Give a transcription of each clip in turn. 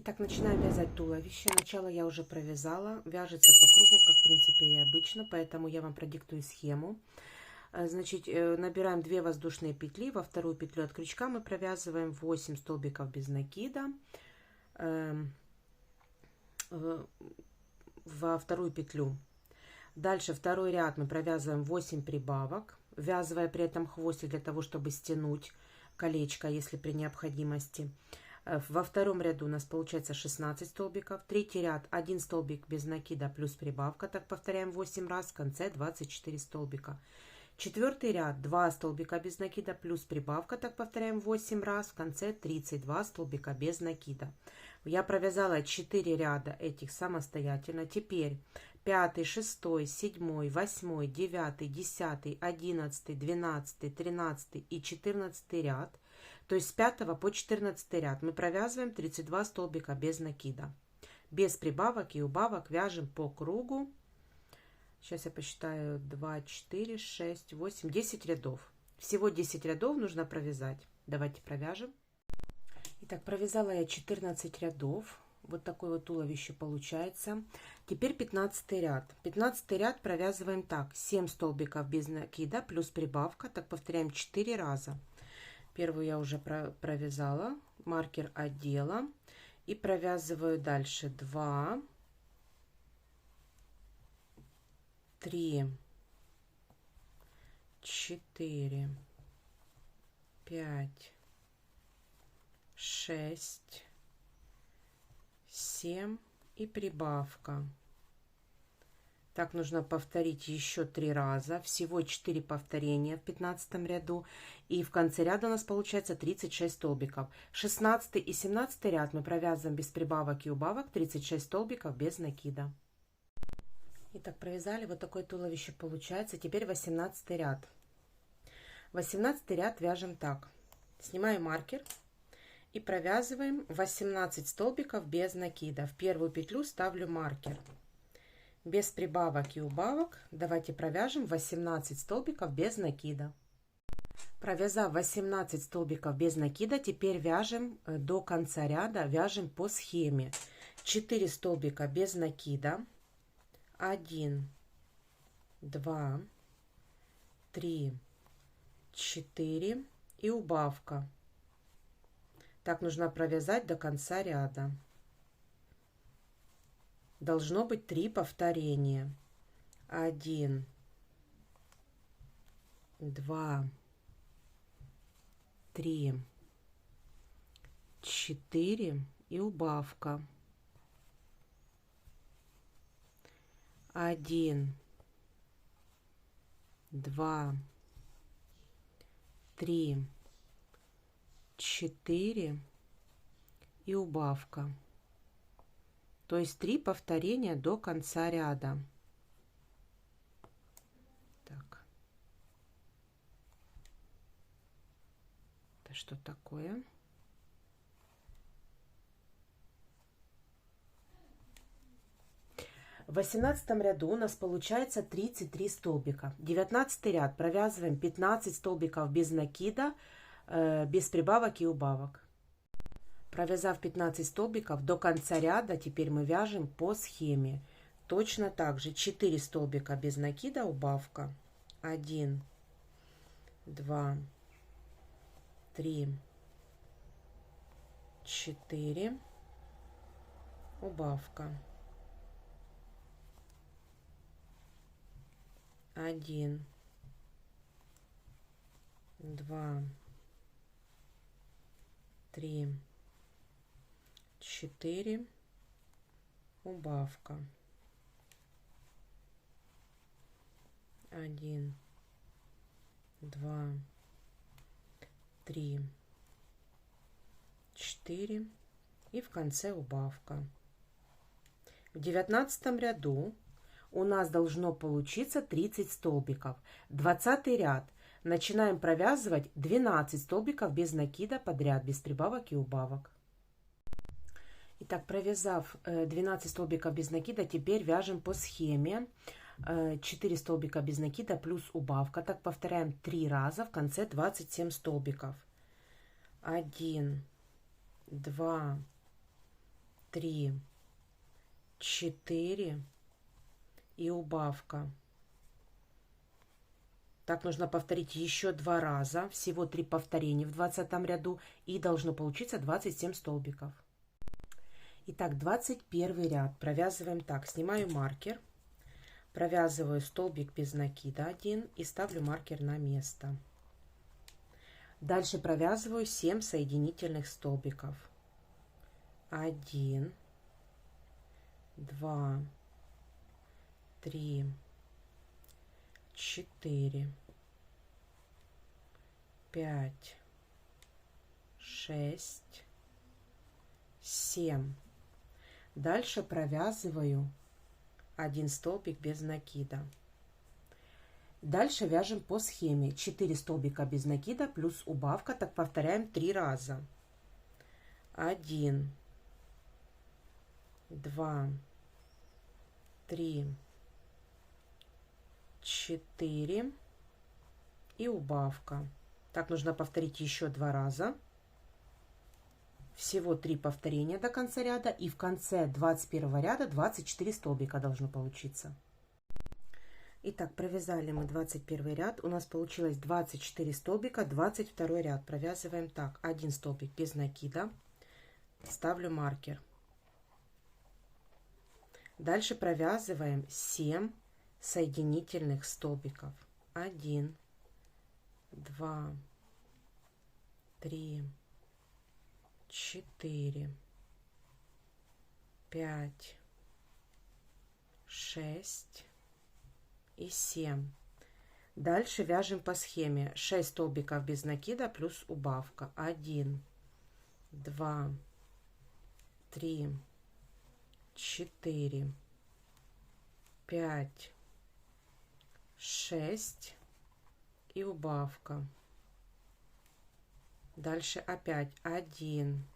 Итак, начинаем вязать туловище. Начало я уже провязала. Вяжется по кругу, как в принципе и обычно, поэтому я вам продиктую схему. Значит, набираем 2 воздушные петли. Во вторую петлю от крючка мы провязываем 8 столбиков без накида. Во вторую петлю. Дальше второй ряд мы провязываем 8 прибавок, ввязывая при этом хвостик для того, чтобы стянуть колечко, если при необходимости. Во втором ряду у нас получается 16 столбиков. Третий ряд 1 столбик без накида плюс прибавка. Так повторяем 8 раз. В конце 24 столбика. Четвертый ряд 2 столбика без накида плюс прибавка. Так повторяем 8 раз. В конце 32 столбика без накида. Я провязала 4 ряда этих самостоятельно. Теперь 5, 6, 7, 8, 9, 10, 11, 12, 13 и 14 ряд. То есть с 5 по 14 ряд мы провязываем 32 столбика без накида. Без прибавок и убавок вяжем по кругу. Сейчас я посчитаю. 2, 4, 6, 8, 10 рядов. Всего 10 рядов нужно провязать. Давайте провяжем. Итак, провязала я 14 рядов. Вот такое вот туловище получается. Теперь 15 ряд. 15 ряд провязываем так. 7 столбиков без накида плюс прибавка. Так повторяем 4 раза. Первую я уже провязала. Маркер одела. И провязываю дальше 2, 3, 4, 5, 6, 7 и прибавка. Так нужно повторить еще 3 раза. Всего 4 повторения в 15 ряду. И в конце ряда у нас получается 36 столбиков. 16 и 17 ряд мы провязываем без прибавок и убавок. 36 столбиков без накида. Итак, провязали. Вот такое туловище получается. Теперь 18 ряд. 18 ряд вяжем так. Снимаю маркер. И провязываем 18 столбиков без накида. В первую петлю ставлю маркер. Без прибавок и убавок давайте провяжем 18 столбиков без накида. Провязав 18 столбиков без накида, теперь вяжем до конца ряда, вяжем по схеме. 4 столбика без накида. 1, 2, 3, 4 и убавка. Так нужно провязать до конца ряда. Должно быть 3 повторения. 1, 2, 3, 4 и убавка. 1, 2, 3, 4 и убавка. То есть 3 повторения до конца ряда. Так. Это что такое? В 18 ряду у нас получается 33 столбика. 19 ряд провязываем 15 столбиков без накида, без прибавок и убавок. Провязав 15 столбиков до конца ряда, теперь мы вяжем по схеме. Точно так же 4 столбика без накида, убавка. 1, 2, 3, 4, убавка. 1, 2, 3, 4, убавка. 1, 2, 3, 4 и в конце убавка. В 19 ряду у нас должно получиться 30 столбиков. 20 ряд. Начинаем провязывать 12 столбиков без накида подряд, без прибавок и убавок. Итак, провязав 12 столбиков без накида, теперь вяжем по схеме. 4 столбика без накида плюс убавка. Так повторяем 3 раза, в конце 27 столбиков. 1, 2, 3, 4 и убавка. Так нужно повторить еще 2 раза, всего 3 повторения в 20 ряду, и должно получиться 27 столбиков. Итак, 21 ряд провязываем так. Снимаю маркер, провязываю столбик без накида 1 и ставлю маркер на место. Дальше провязываю 7 соединительных столбиков. 1, 2, 3, 4, 5, 6, 7. Дальше провязываю 1 столбик без накида. Дальше вяжем по схеме 4 столбика без накида плюс убавка. Так повторяем 3 раза. 1, 2, 3, 4 и убавка. Так нужно повторить еще 2 раза. Всего 3 повторения до конца ряда, и в конце 21 ряда 24 столбика должно получиться. Итак, провязали мы 21 ряд, у нас получилось 24 столбика. 22 ряд провязываем так: 1 столбик без накида, ставлю маркер. Дальше провязываем 7 соединительных столбиков. 1, 2, 3, 4, 5, 6 и 7. Дальше вяжем по схеме 6 столбиков без накида плюс убавка. 1, 2, 3, 4, 5, 6 и убавка. Дальше опять 1,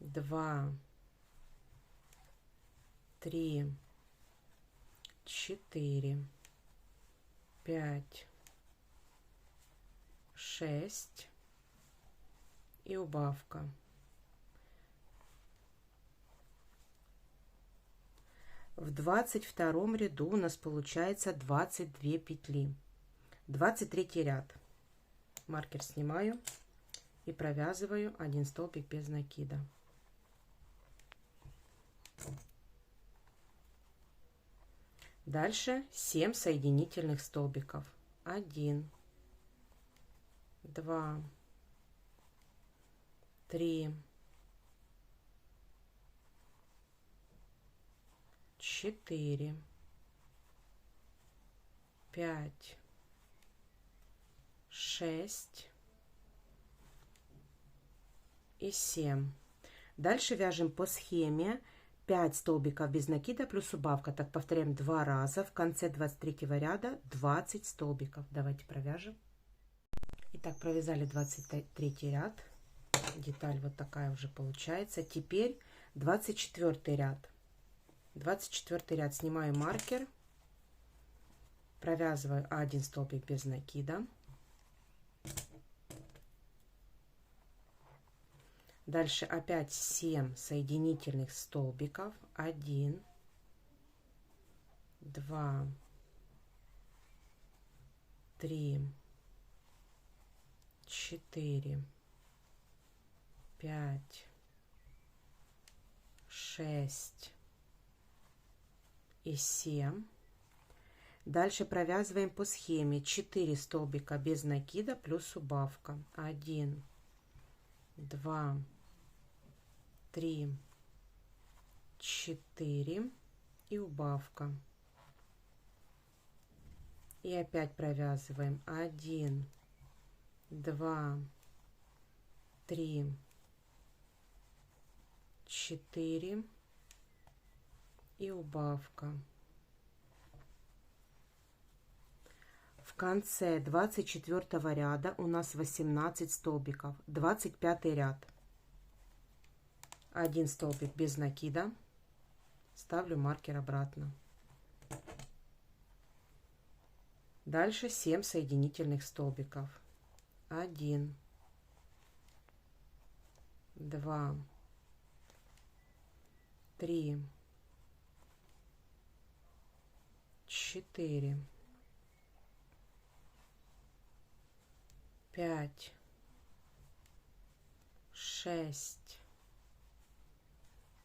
2, 3, 4, 5, 6 и убавка. В 22 ряду у нас получается 22 петли. 23 ряд. Маркер снимаю и провязываю 1 столбик без накида. Дальше 7 соединительных столбиков. 1, 2, 3, 4, 5, 6 и 7. Дальше вяжем по схеме 5 столбиков без накида плюс убавка. Так повторяем 2 раза. В конце 23 ряда 20 столбиков. Давайте провяжем. Итак, провязали 23 ряд. Деталь вот такая уже получается. Теперь 24 ряд. 24 ряд. Снимаю маркер. Провязываю 1 столбик без накида. Дальше опять 7 соединительных столбиков. 1, 2, 3, 4, 5, 6 и 7. Дальше провязываем по схеме 4 столбика без накида плюс убавка. 1, 2, 3, 4 и убавка. И опять провязываем 1, 2, 3, 4 и убавка. В конце 24 ряда у нас 18 столбиков. 25 ряд. 1 столбик без накида. Ставлю маркер обратно. Дальше 7 соединительных столбиков. 1, 2, 3, 4, 5, 6,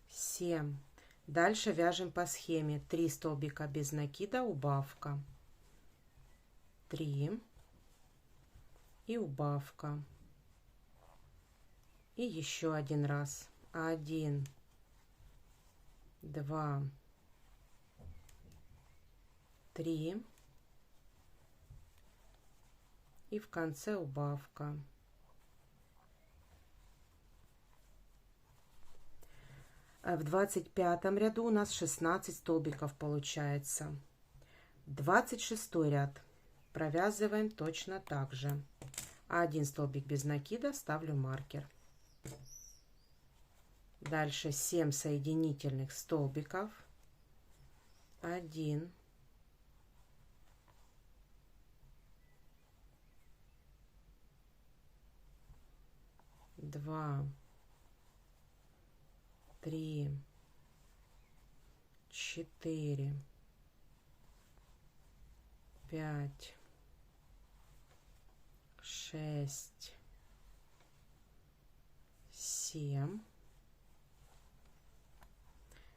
7. Дальше вяжем по схеме 3 столбика без накида, убавка, 3 и убавка, и еще один раз, 1, 2, 3 и в конце убавка. В 25 ряду у нас 16 столбиков получается. 26 ряд провязываем точно так же. 1 столбик без накида, ставлю маркер. Дальше 7 соединительных столбиков. 1, 2, 3, 4, 5, 6, 7.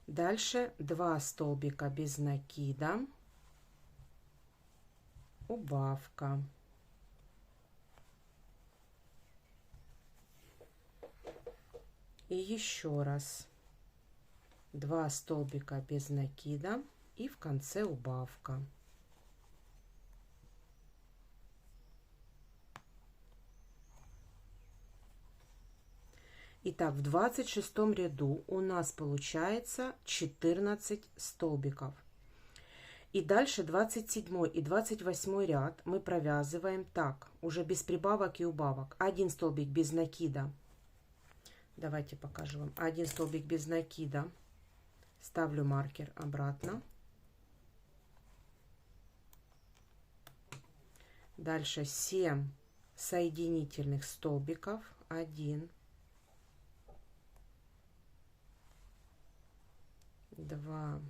Дальше 2 столбика без накида, убавка. И еще раз 2 столбика без накида и в конце убавка. Итак, в 26 ряду у нас получается 14 столбиков. И дальше 27 и 28 ряд мы провязываем так, уже без прибавок и убавок. 1 столбик без накида. Давайте покажу вам. 1 столбик без накида. Ставлю маркер обратно. Дальше 7 соединительных столбиков. 1, 2,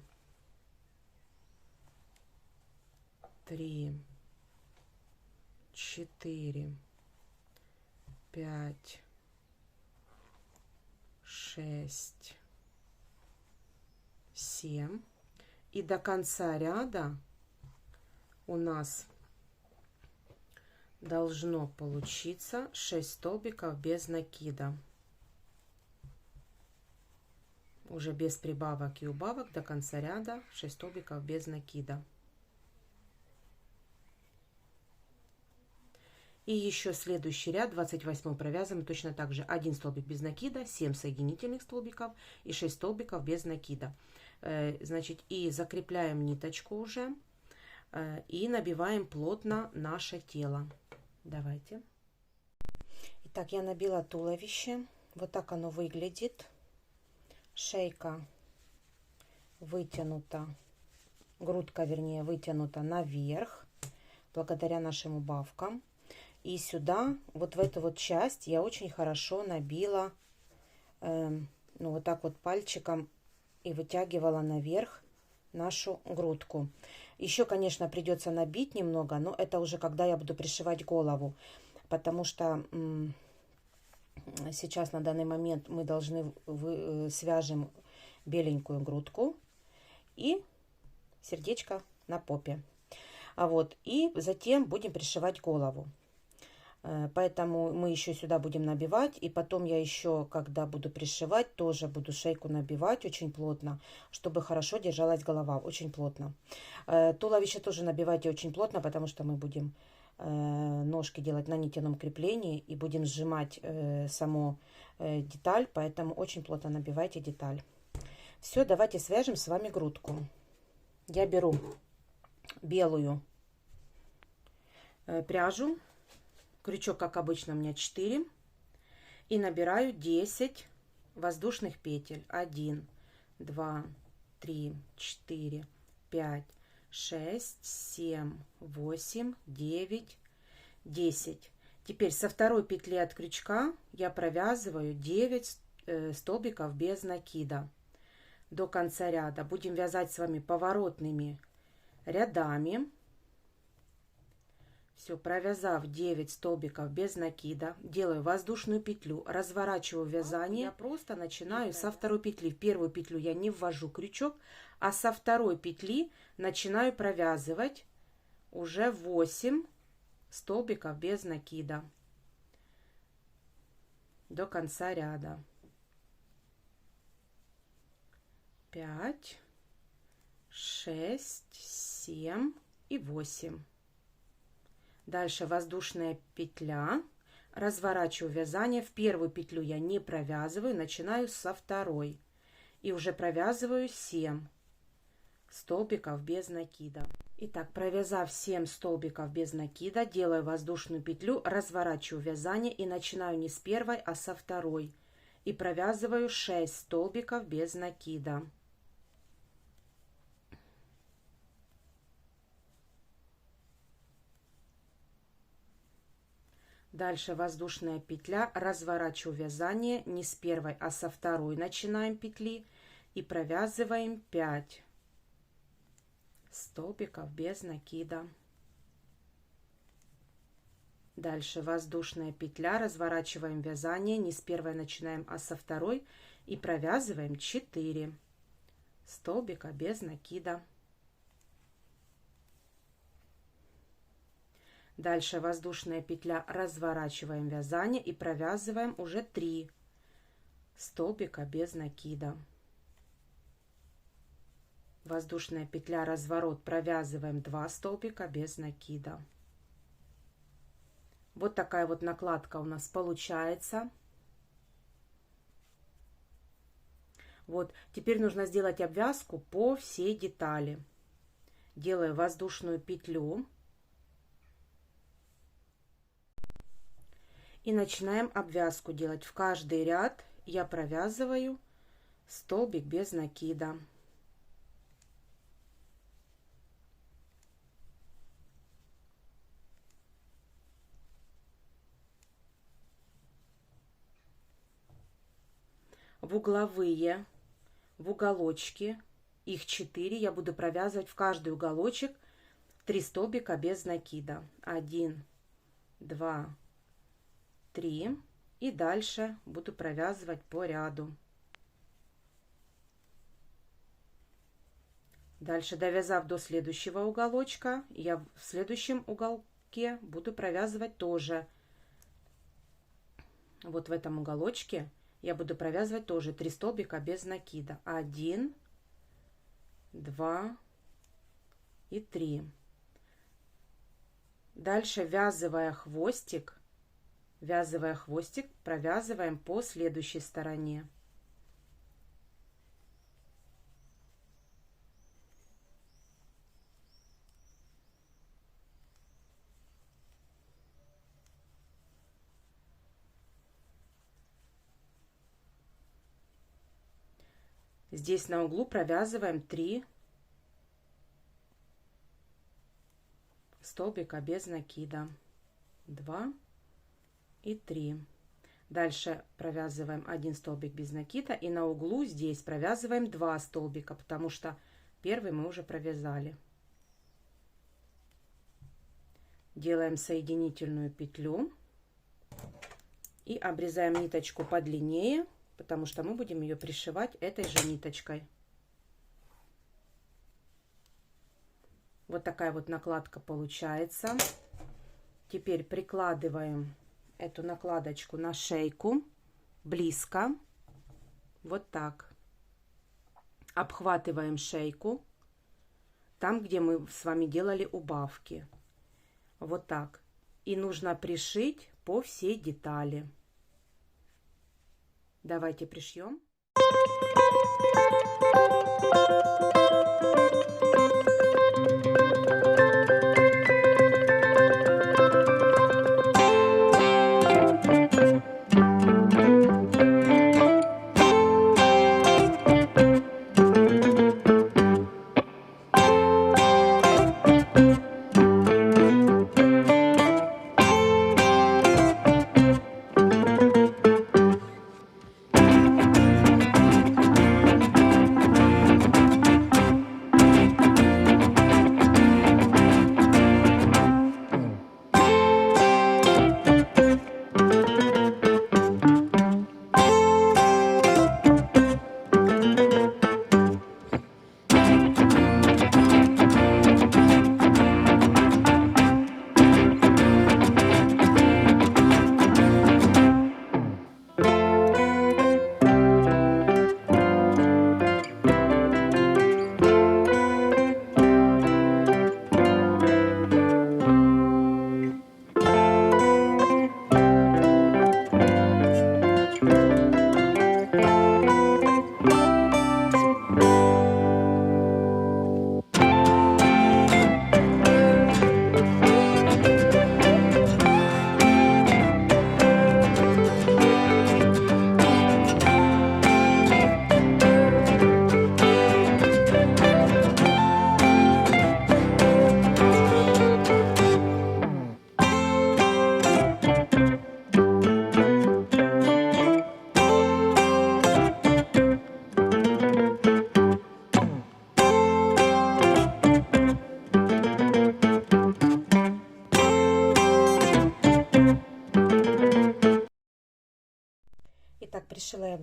3, 4, 5, 6, 7. И до конца ряда у нас должно получиться 6 столбиков без накида. Уже без прибавок и убавок до конца ряда 6 столбиков без накида. И еще следующий ряд, 28 провязываем точно так же. 1 столбик без накида, 7 соединительных столбиков и 6 столбиков без накида. Значит, и закрепляем ниточку уже и набиваем плотно наше тело. Давайте. Итак, я набила туловище. Вот так оно выглядит. Шейка вытянута, грудка, вернее, вытянута наверх, благодаря нашим убавкам. И сюда, вот в эту вот часть, я очень хорошо набила, ну, вот так вот пальчиком и вытягивала наверх нашу грудку. Еще, конечно, придется набить немного, но это уже когда я буду пришивать голову, потому что сейчас на данный момент мы должны свяжем беленькую грудку и сердечко на попе. И затем будем пришивать голову. Поэтому мы еще сюда будем набивать. И потом я еще, когда буду пришивать, тоже буду шейку набивать очень плотно, чтобы хорошо держалась голова. Очень плотно. Туловище тоже набивайте очень плотно, потому что мы будем ножки делать на нитяном креплении и будем сжимать саму деталь. Поэтому очень плотно набивайте деталь. Все, давайте свяжем с вами грудку. Я беру белую пряжу. Крючок, как обычно, у меня 4. И набираю 10 воздушных петель. 1, 2, 3, 4, 5, 6, 7, 8, 9, 10. Теперь со второй петли от крючка я провязываю 9 столбиков без накида. до конца ряда. Будем вязать с вами поворотными рядами. Все, провязав 9 столбиков без накида, делаю воздушную петлю, разворачиваю вязание. Я просто начинаю со второй петли. В первую петлю я не ввожу крючок, а со второй петли начинаю провязывать уже 8 столбиков без накида до конца ряда. 5, 6, 7 и 8. Дальше воздушная петля, разворачиваю вязание. В первую петлю я не провязываю, начинаю со второй. И уже провязываю 7 столбиков без накида. Итак, провязав 7 столбиков без накида, делаю воздушную петлю, разворачиваю вязание и начинаю не с первой, а со второй. И провязываю 6 столбиков без накида. Дальше воздушная петля, разворачиваю вязание не с первой, а со второй начинаем петли и провязываем 5 столбиков без накида. Дальше воздушная петля, разворачиваем вязание не с первой начинаем, а со второй и провязываем 4 столбика без накида. Дальше воздушная петля, разворачиваем вязание и провязываем уже 3 столбика без накида. Воздушная петля, разворот, провязываем 2 столбика без накида. Вот такая вот накладка у нас получается. Вот, теперь нужно сделать обвязку по всей детали. Делаю воздушную петлю. И начинаем обвязку делать. В каждый ряд я провязываю столбик без накида. В угловые, в уголочки, их 4, я буду провязывать в каждый уголочек 3 столбика без накида. 1, 2, 3. И дальше буду провязывать по ряду. Дальше, довязав до следующего уголочка, я в следующем уголке буду провязывать тоже. Вот в этом уголочке я буду провязывать тоже 3 столбика без накида. 1, 2 и 3. Дальше, ввязывая хвостик, провязываем по следующей стороне. Здесь на углу провязываем 3 столбика без накида. 2 и 3. Дальше провязываем 1 столбик без накида. И на углу здесь провязываем 2 столбика, потому что первый мы уже провязали. Делаем соединительную петлю. И обрезаем ниточку подлиннее, потому что мы будем ее пришивать этой же ниточкой. Вот такая вот накладка получается. Теперь прикладываем эту накладочку на шейку близко. Вот так. Обхватываем шейку. Там, где мы с вами делали убавки. Вот так. И нужно пришить по всей детали. Давайте пришьем.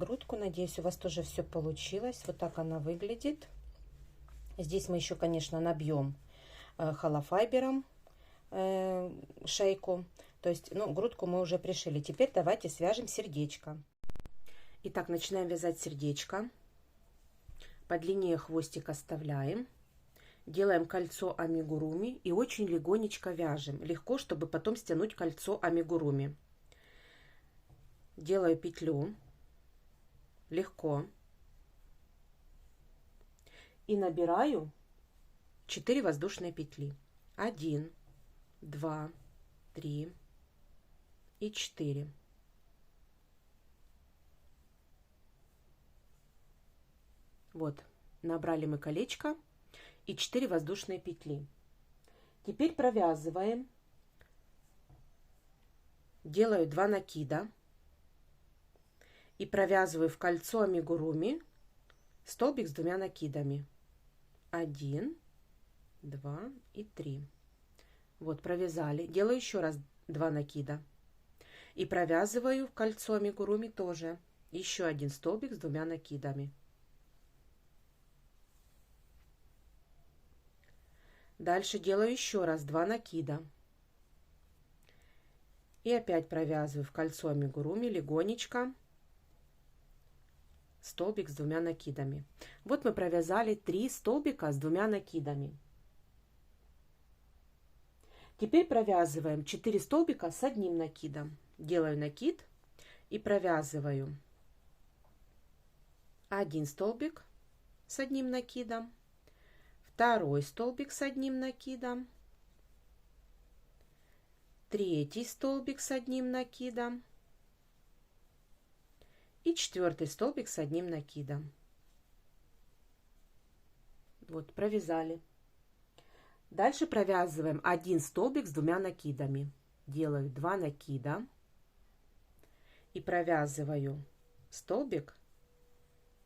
грудку. Надеюсь, у вас тоже все получилось. Вот так она выглядит. Здесь мы еще, конечно, набьем холофайбером шейку. То есть, ну, грудку мы уже пришили. Теперь давайте свяжем сердечко. Итак, начинаем вязать сердечко. Подлиннее хвостик оставляем. Делаем кольцо амигуруми и очень легонечко вяжем. Легко, чтобы потом стянуть кольцо амигуруми. Делаю петлю. Легко. И набираю 4 воздушные петли. 1, 2, 3 и 4. Вот, набрали мы колечко и 4 воздушные петли. Теперь провязываем. Делаю 2 накида и провязываю в кольцо амигуруми столбик с 2 накидами. 1, 2 и 3. Вот, провязали. Делаю еще раз 2 накида и провязываю в кольцо амигуруми тоже еще 1 столбик с 2 накидами. Дальше делаю еще раз 2 накида. И опять провязываю в кольцо амигуруми легонечко столбик с 2 накидами. Вот мы провязали 3 столбика с 2 накидами. Теперь провязываем 4 столбика с 1 накидом. Делаю накид и провязываю 1 столбик с 1 накидом. Второй столбик с 1 накидом, третий столбик с 1 накидом и 4 столбик с 1 накидом. Вот, провязали. Дальше провязываем 1 столбик с 2 накидами. Делаю 2 накида и провязываю столбик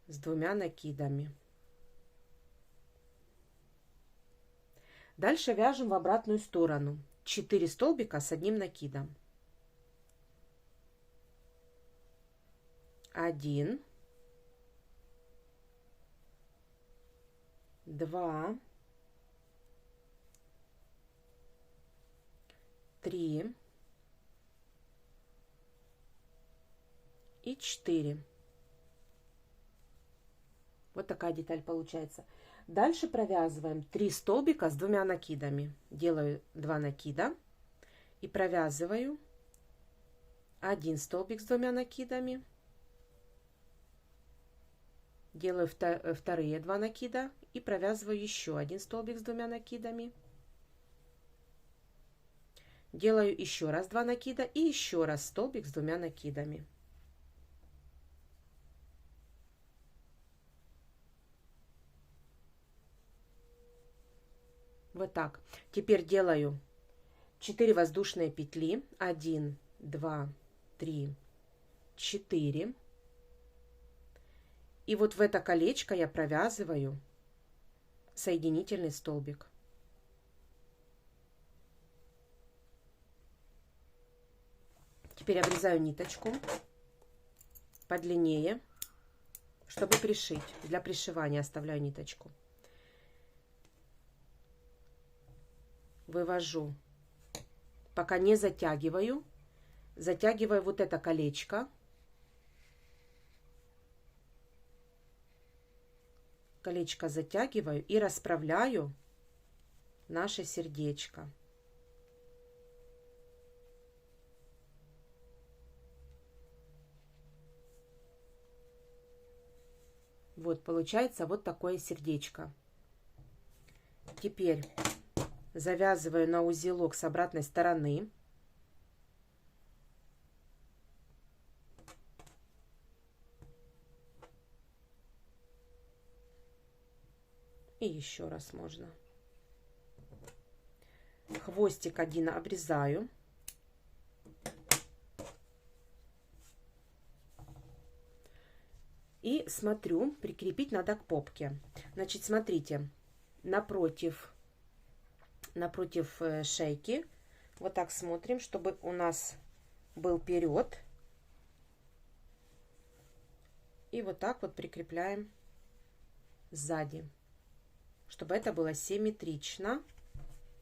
с 2 накидами. Дальше вяжем в обратную сторону. 4 столбика с 1 накидом. 1, 2, 3 и 4. Вот такая деталь получается. Дальше провязываем 3 столбика с 2 накидами. Делаю 2 накида и провязываю 1 столбик с 2 накидами. Делаю вторые 2 накида и провязываю еще 1 столбик с 2 накидами. Делаю еще раз 2 накида и еще раз столбик с 2 накидами. Вот так. Теперь делаю 4 воздушные петли. 1, 2, 3, 4. И вот в это колечко я провязываю соединительный столбик. Теперь обрезаю ниточку подлиннее, чтобы пришить. Для пришивания оставляю ниточку. Вывожу, пока не затягиваю, затягиваю вот это колечко, затягиваю и расправляю наше сердечко. Вот получается вот такое сердечко. Теперь завязываю на узелок с обратной стороны. И еще раз можно. Хвостик один обрезаю. И смотрю, прикрепить надо к попке. Значит, смотрите, напротив шейки. Вот так смотрим, чтобы у нас был вперед. И вот так вот прикрепляем сзади, чтобы это было симметрично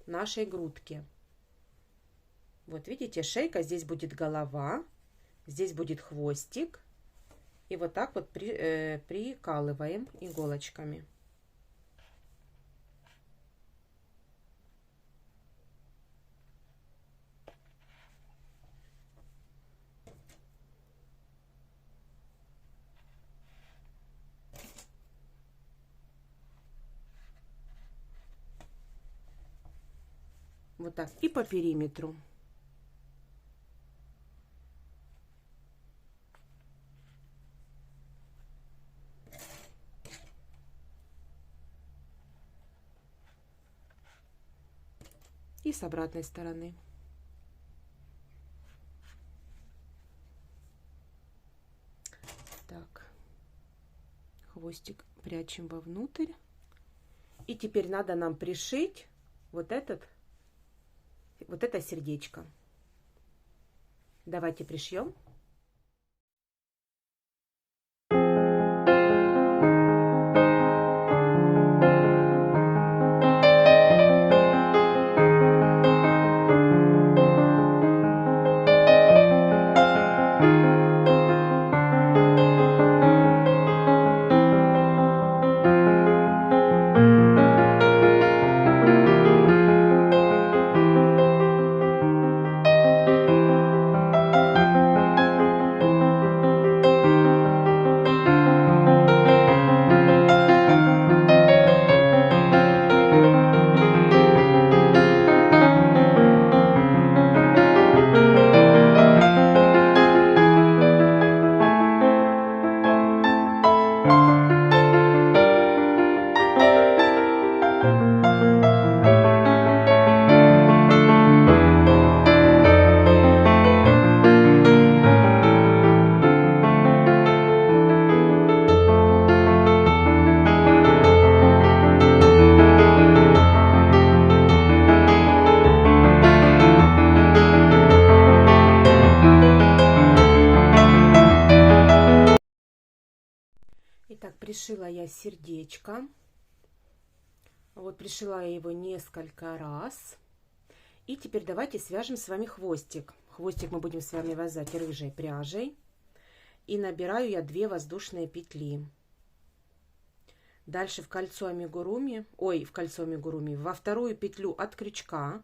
нашей грудке. Вот видите, шейка, здесь будет голова, здесь будет хвостик. И вот так вот прикалываем иголочками. Вот так. И по периметру. И с обратной стороны. Так. Хвостик прячем вовнутрь. И теперь надо нам пришить вот это сердечко. Давайте пришьем. Итак, пришила я сердечко. Вот пришила я его несколько раз. И теперь давайте свяжем с вами хвостик. Хвостик мы будем с вами вязать рыжей пряжей. И набираю я 2 воздушные петли. Дальше в кольцо амигуруми, во вторую петлю от крючка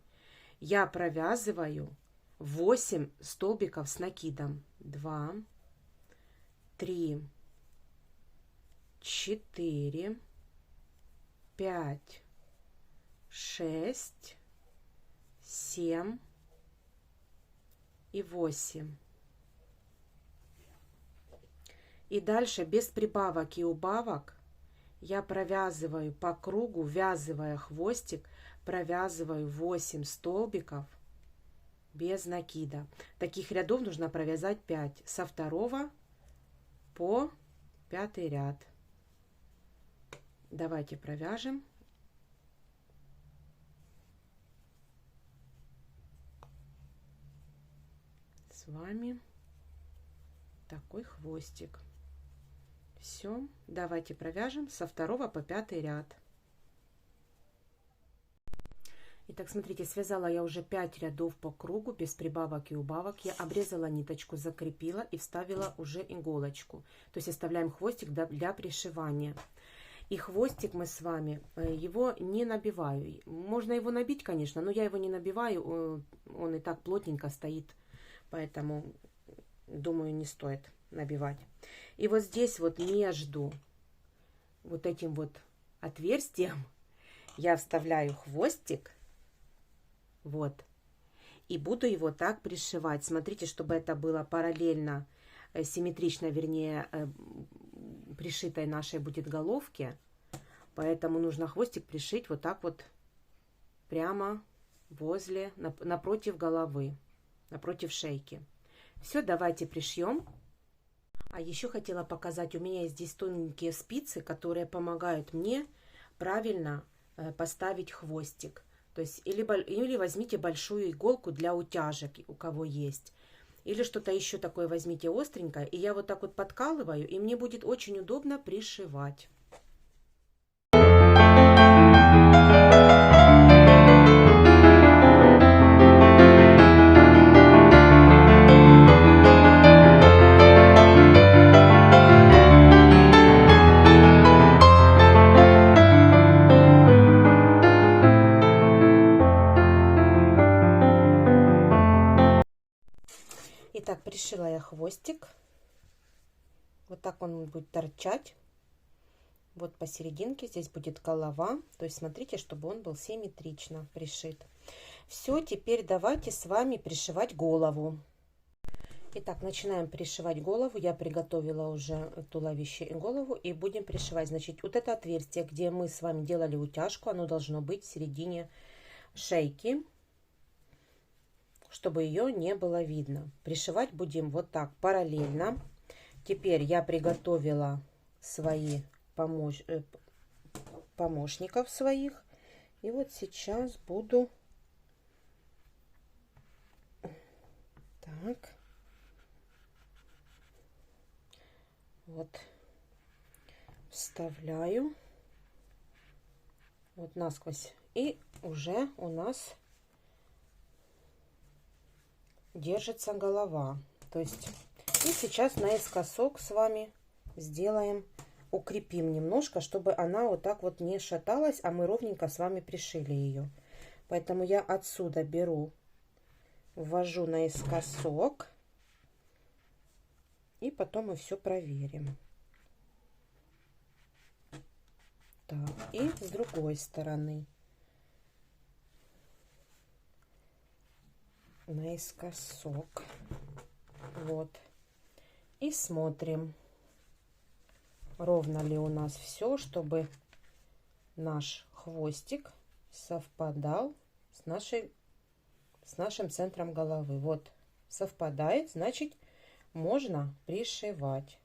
я провязываю 8 столбиков с накидом. 2, 3, 4, 5, 6, 7 и 8. И дальше без прибавок и убавок я провязываю по кругу, ввязывая хвостик, провязываю 8 столбиков без накида. Таких рядов нужно провязать 5, со 2 по 5 ряд. Давайте провяжем. С вами такой хвостик. Все, давайте провяжем со 2 по 5 ряд. Итак, смотрите, связала я уже 5 рядов по кругу без прибавок и убавок. Я обрезала ниточку, закрепила и вставила уже иголочку. То есть оставляем хвостик для пришивания. И хвостик мы с вами, его не набиваю. Можно его набить, конечно, но я его не набиваю. Он и так плотненько стоит, поэтому, думаю, не стоит набивать. И вот здесь вот между вот этим вот отверстием я вставляю хвостик. Вот. И буду его так пришивать. Смотрите, чтобы это было параллельно, симметрично, вернее, пришитой нашей будет головке. Поэтому нужно хвостик пришить вот так вот прямо возле, напротив головы, напротив шейки. Все, давайте пришьем. А еще хотела показать, у меня есть здесь тоненькие спицы, которые помогают мне правильно поставить хвостик. То есть или возьмите большую иголку для утяжек, у кого есть. или что-то еще такое возьмите остренькое, и я вот так вот подкалываю, и мне будет очень удобно пришивать. Итак, пришила я хвостик. Вот так он будет торчать. Вот посерединке здесь будет голова. То есть смотрите, чтобы он был симметрично пришит. Все, теперь давайте с вами пришивать голову. Итак, начинаем пришивать голову. Я приготовила уже туловище и голову. И будем пришивать. Значит, вот это отверстие, где мы с вами делали утяжку, оно должно быть в середине шейки, чтобы ее не было видно. Пришивать будем вот так параллельно. Теперь я приготовила свои помощников своих. И вот сейчас буду так вот вставляю вот насквозь, и уже у нас держится голова. То есть и сейчас наискосок с вами сделаем, укрепим немножко, чтобы она вот так вот не шаталась, а мы ровненько с вами пришили ее. Поэтому я отсюда беру, ввожу наискосок, и потом мы все проверим. Так, и с другой стороны наискосок. Вот. И смотрим, ровно ли у нас все, чтобы наш хвостик совпадал с нашим центром головы. Вот, совпадает, значит, можно пришивать.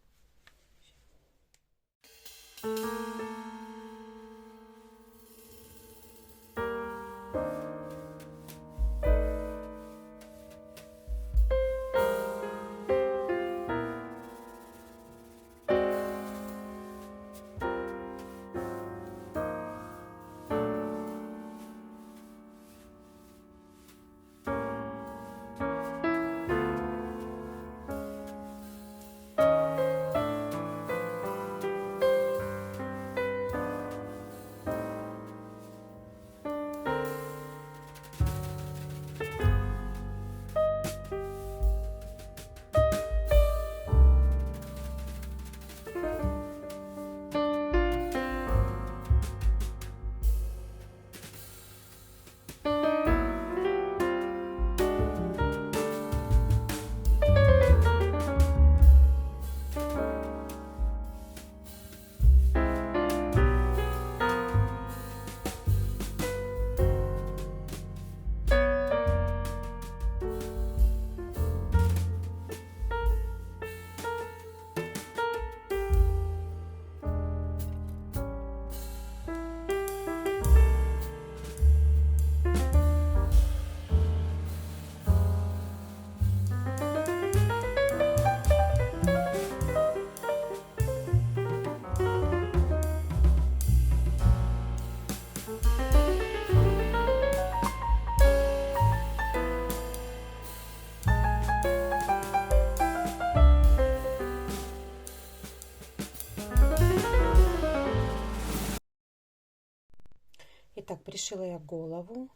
Итак, пришила я голову.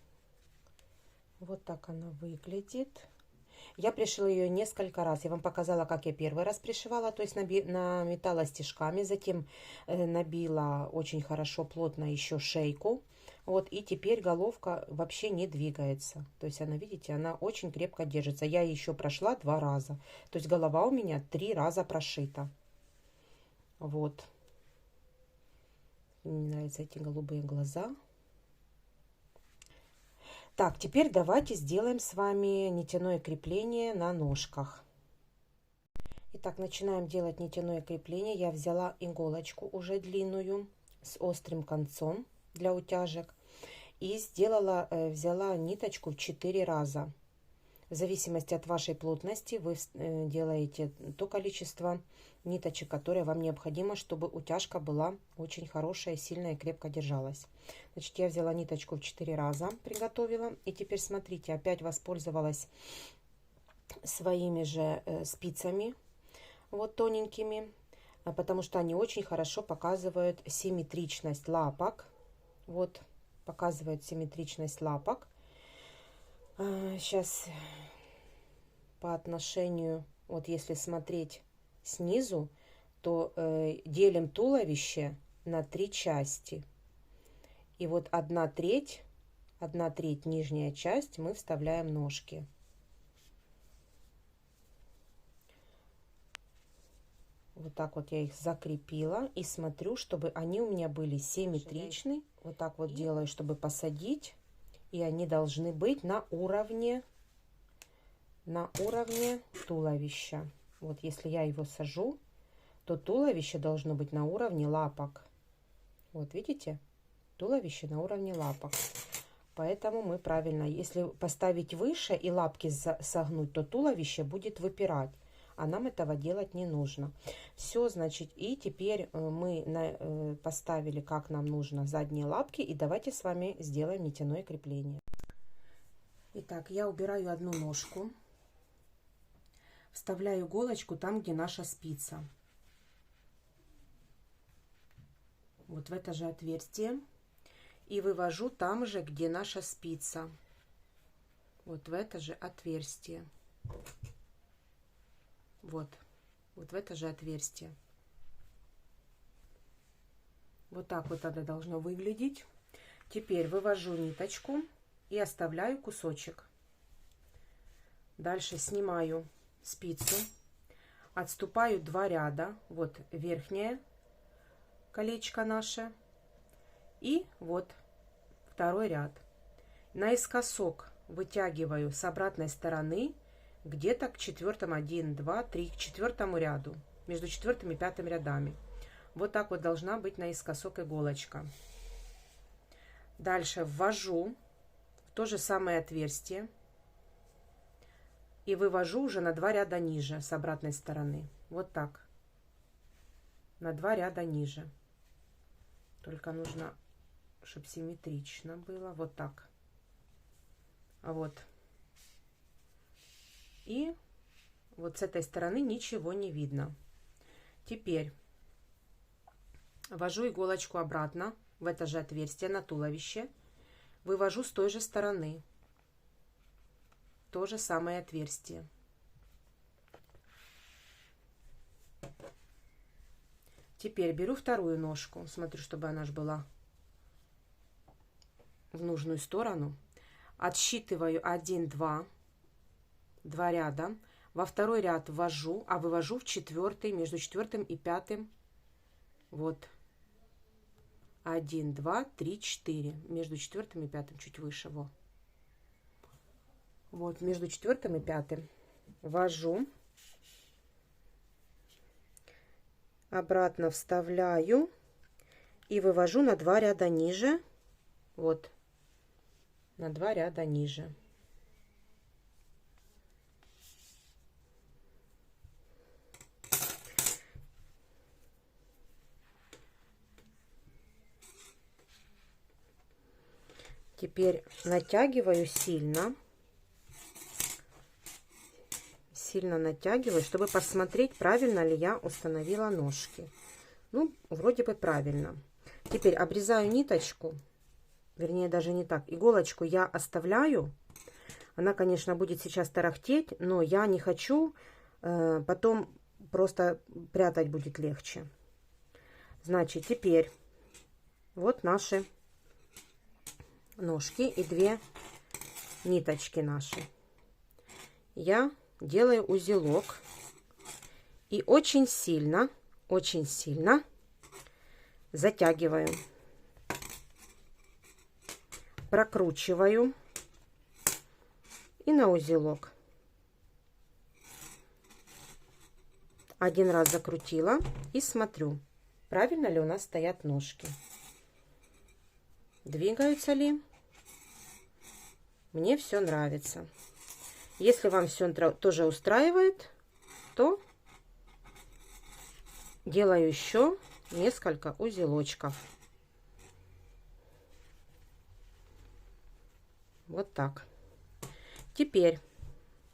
Вот так она выглядит. Я пришила ее несколько раз. Я вам показала, как я первый раз пришивала. То есть наметала стежками. Затем набила очень хорошо, плотно еще шейку. Вот, и теперь головка вообще не двигается. То есть она, видите, она очень крепко держится. Я еще прошла 2 раза. То есть голова у меня 3 раза прошита. Вот. Мне нравятся эти голубые глаза. Так, теперь давайте сделаем с вами нитяное крепление на ножках. Итак, начинаем делать нитяное крепление. Я взяла иголочку уже длинную с острым концом для утяжек и взяла ниточку в 4 раза. В зависимости от вашей плотности вы делаете то количество ниточек, которое вам необходимо, чтобы утяжка была очень хорошая, сильная и крепко держалась. Значит, я взяла ниточку в 4 раза, приготовила. И теперь смотрите, опять воспользовалась своими же спицами, вот тоненькими, потому что они очень хорошо показывают симметричность лапок. Вот, показывают симметричность лапок. Сейчас по отношению, вот если смотреть снизу, то делим туловище на 3 части. И вот 1/3 нижняя часть мы вставляем ножки. Вот так вот я их закрепила и смотрю, чтобы они у меня были симметричны. Вот так вот делаю, чтобы посадить. И они должны быть на уровне туловища. Вот если я его сажу, то туловище должно быть на уровне лапок. Вот видите? Туловище на уровне лапок. Поэтому мы правильно, если поставить выше и лапки согнуть, то туловище будет выпирать. А нам этого делать не нужно. Все, значит, и теперь мы поставили, как нам нужно, задние лапки. И давайте с вами сделаем нитяное крепление. Итак, я убираю одну ножку. Вставляю иголочку там, где наша спица. Вот в это же отверстие. И вывожу там же, где наша спица. Вот в это же отверстие. Вот в это же отверстие. Вот так вот это должно выглядеть. Теперь вывожу ниточку и оставляю кусочек. Дальше снимаю спицу, отступаю 2 ряда. Вот верхнее колечко наше и вот второй ряд. Наискосок вытягиваю с обратной стороны где-то к 4-му, 1, 2, 3, к 4-му ряду, между 4-м и 5-м рядами. Вот так вот должна быть наискосок иголочка. Дальше ввожу в то же самое отверстие и вывожу уже на 2 ряда ниже с обратной стороны. Вот так. На 2 ряда ниже. Только нужно, чтобы симметрично было. Вот так. Вот. И вот с этой стороны ничего не видно. Теперь ввожу иголочку обратно в это же отверстие на туловище. Вывожу с той же стороны. То же самое отверстие. Теперь беру вторую ножку. Смотрю, чтобы она же была в нужную сторону. Отсчитываю 1, 2. 2 ряда. Во второй ряд ввожу, а вывожу в 4-й, между 4-м и 5-м. Вот. 1, 2, 3, 4. Между 4-м и 5-м, чуть выше. Во. Вот, между 4-м и 5-м. Ввожу. Обратно вставляю. И вывожу на 2 ряда ниже. Вот. На 2 ряда ниже. Теперь натягиваю сильно. Сильно натягиваю, чтобы посмотреть, правильно ли я установила ножки. Ну, вроде бы правильно. Теперь обрезаю ниточку. Вернее, даже не так. Иголочку я оставляю. Она, конечно, будет сейчас тарахтеть, но я не хочу. Потом просто прятать будет легче. Значит, теперь вот наши ножки и 2 ниточки наши. Я делаю узелок и очень сильно затягиваю, прокручиваю и на узелок. 1 раз закрутила и смотрю, правильно ли у нас стоят ножки. Двигаются ли? Мне все нравится. Если вам все тоже устраивает, то делаю еще несколько узелочков. Вот так. Теперь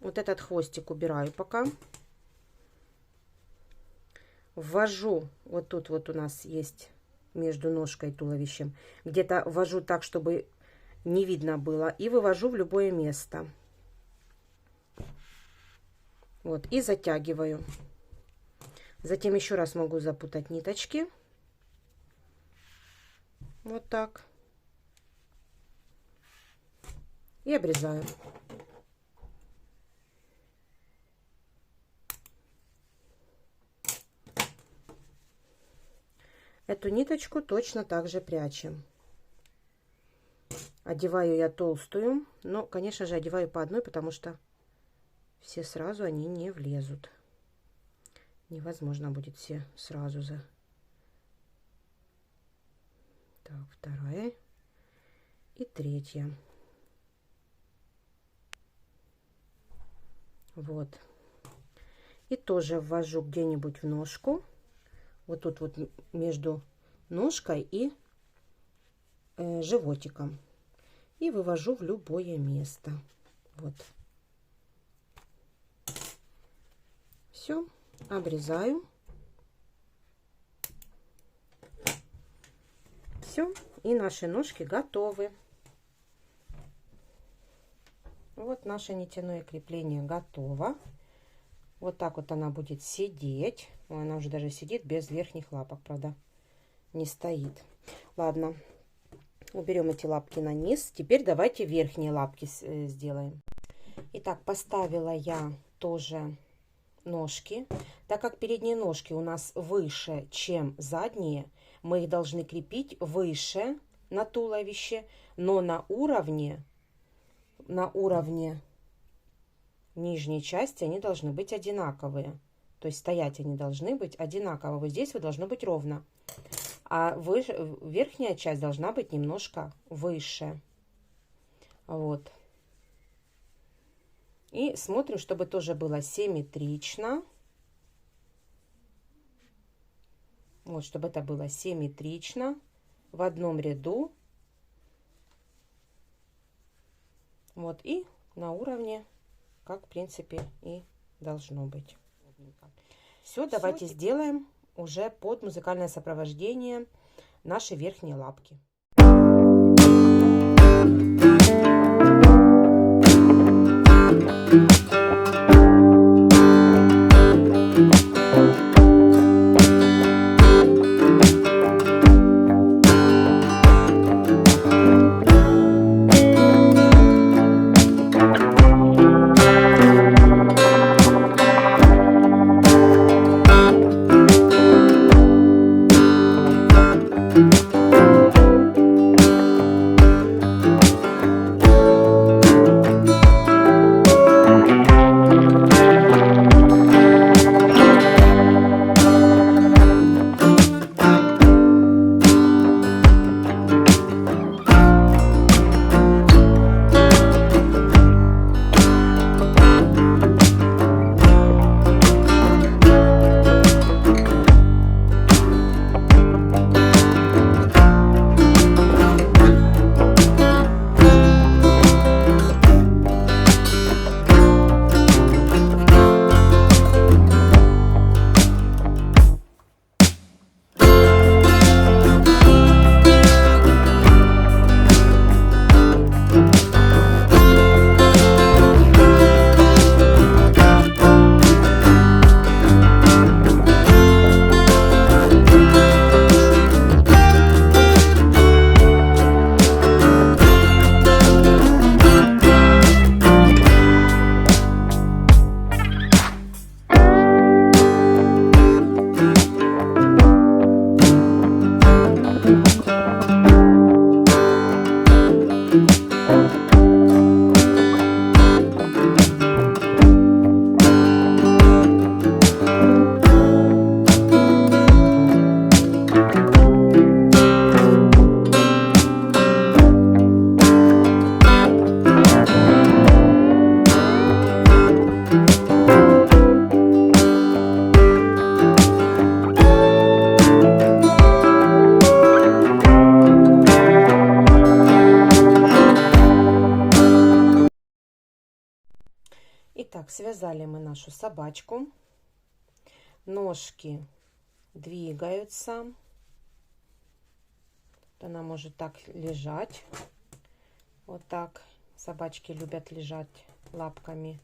вот этот хвостик убираю пока. Ввожу, вот тут вот у нас есть между ножкой и туловищем, где-то ввожу так, чтобы не видно было, и вывожу в любое место. Вот, и затягиваю. Затем еще раз могу запутать ниточки. Вот так. И обрезаю. Эту ниточку точно так же прячем. Одеваю я толстую, но, конечно же, одеваю по одной, потому что все сразу они не влезут. Невозможно будет все сразу за. Так, вторая и третья. Вот. И тоже ввожу где-нибудь в ножку. Вот тут вот между ножкой и животиком. И вывожу в любое место. Вот. Все. Обрезаю. Все. И наши ножки готовы. Вот наше нитяное крепление готово. Вот так вот она будет сидеть. Она уже даже сидит без верхних лапок, правда, не стоит. Ладно, уберем эти лапки на низ. Теперь давайте верхние лапки сделаем. Итак, поставила я тоже ножки. Так как передние ножки у нас выше, чем задние, мы их должны крепить выше на туловище, но на уровне нижней части они должны быть одинаковые. То есть стоять они должны быть одинаково. Вот здесь вы должны быть ровно. А верхняя часть должна быть немножко выше. Вот. И смотрим, чтобы тоже было симметрично. Вот, чтобы это было симметрично. В одном ряду. Вот, и на уровне, как в принципе и должно быть. Все, давайте сделаем уже под музыкальное сопровождение наши верхние лапки. связали мы нашу собачку. Ножки двигаются. Она может так лежать. Вот так. Собачки любят лежать лапками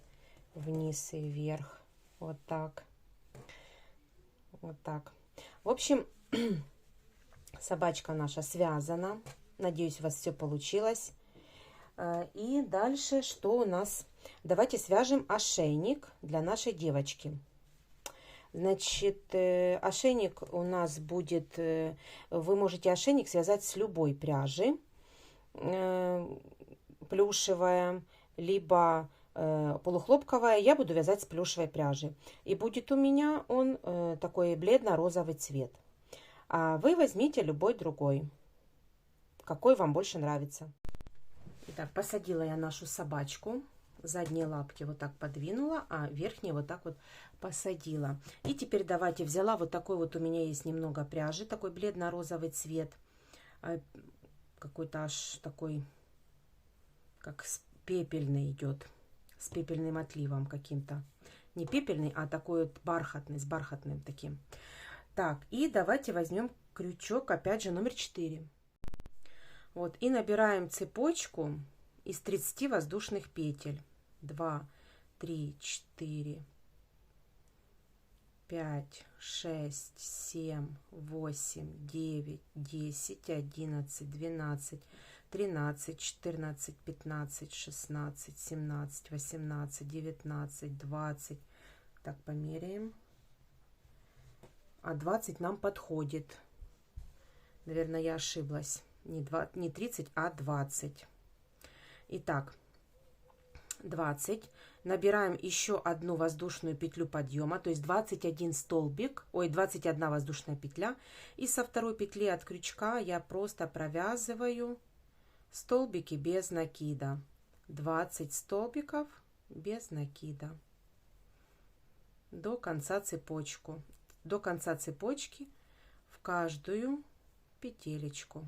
вниз и вверх. Вот так. Вот так. В общем, собачка наша связана. Надеюсь, у вас все получилось. И дальше что у нас? Давайте свяжем ошейник для нашей девочки. Значит, ошейник у нас будет... Вы можете ошейник связать с любой пряжи. Плюшевая, либо полухлопковая. Я буду вязать с плюшевой пряжи. И будет у меня он такой бледно-розовый цвет. А вы возьмите любой другой, какой вам больше нравится. Итак, посадила я нашу собачку. Задние лапки вот так подвинула, а верхние вот так вот посадила. И теперь давайте, взяла вот такой вот, у меня есть немного пряжи, такой бледно-розовый цвет. Какой-то аж такой, как пепельный идет, с пепельным отливом каким-то. Не пепельный, а такой вот бархатный, с бархатным таким. Так, и давайте возьмем крючок, опять же, номер 4. Вот, и набираем цепочку из 30 воздушных петель. 2, 3, 4, 5, 6, 7, 8, 9, 10, 11, 12, 13, 14, 15, 16, 17, 18, 19, 20. Так, померяем. А 20 нам подходит. Наверное, я ошиблась. Не 30, а 20. Итак, 20. Набираем еще одну воздушную петлю подъема, то есть 21 столбик, 21 воздушная петля. И со второй петли от крючка я просто провязываю столбики без накида. 20 столбиков без накида. До конца цепочки. До конца цепочки в каждую петелечку.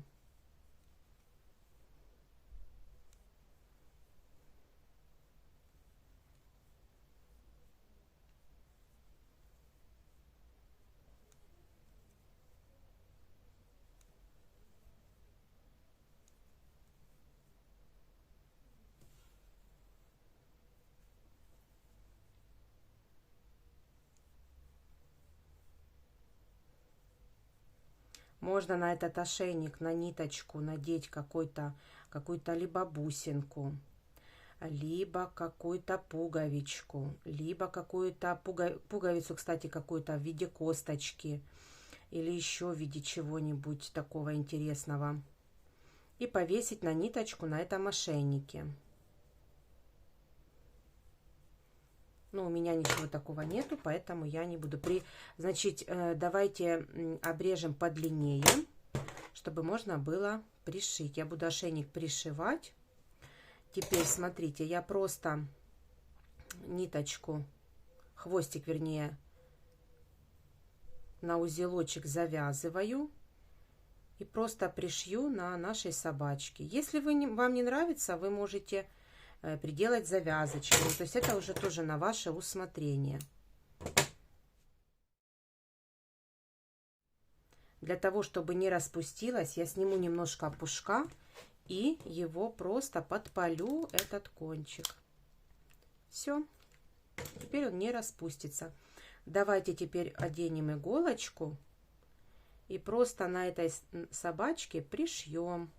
Можно на этот ошейник, на ниточку надеть какую-то либо бусинку, либо какую-то пуговичку, либо какую-то пуговицу, кстати, какую-то в виде косточки или еще в виде чего-нибудь такого интересного. И повесить на ниточку на этом ошейнике. Но у меня ничего такого нету, поэтому я не буду. Значит, давайте обрежем подлиннее, чтобы можно было пришить. Я буду ошейник пришивать. Теперь, смотрите, я просто ниточку, хвостик, вернее, на узелочек завязываю и просто пришью на нашей собачке. Если вам не нравится, вы можете приделать завязочку. То есть это уже тоже на ваше усмотрение. Для того, чтобы не распустилось, я сниму немножко пушка и его просто подпалю, этот кончик. Все. Теперь он не распустится. Давайте теперь оденем иголочку и просто на этой собачке пришьем.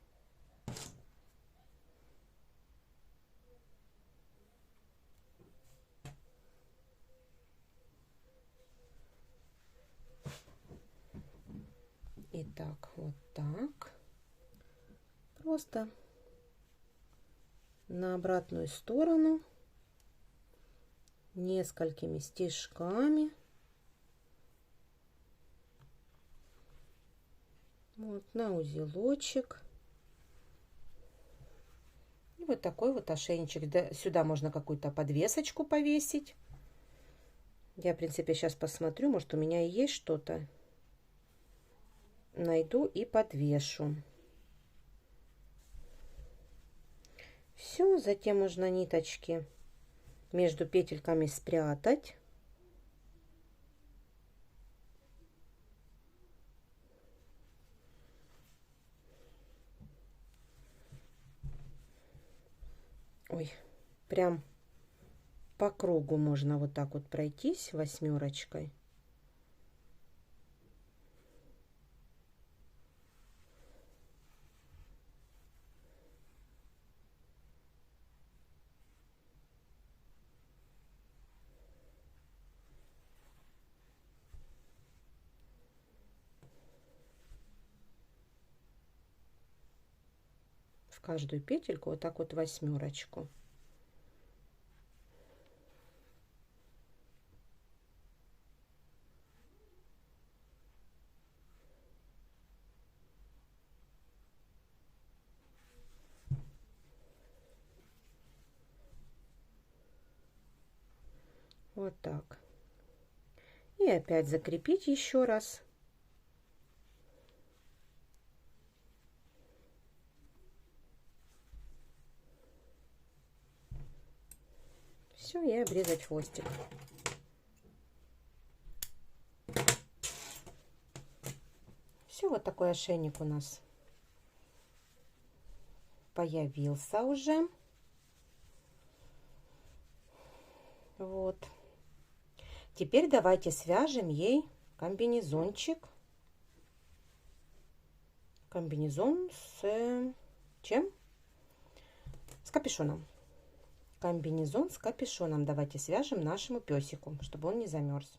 Итак, вот так. Просто на обратную сторону несколькими стежками. Вот на узелочек. И вот такой вот ошейничек. Сюда можно какую-то подвесочку повесить. Я, в принципе, сейчас посмотрю, может, у меня и есть что-то. Найду и подвешу. Все, затем можно ниточки между петельками спрятать. Ой, прям по кругу можно вот так вот пройтись восьмерочкой. В каждую петельку вот так вот восьмерочку. Вот так. И опять закрепить еще раз. Все, и обрезать хвостик. Все, вот такой ошейник у нас появился уже. Вот. Теперь давайте свяжем ей комбинезончик. Комбинезон с чем? С капюшоном. Комбинезон с капюшоном давайте свяжем нашему песику, чтобы он не замерз.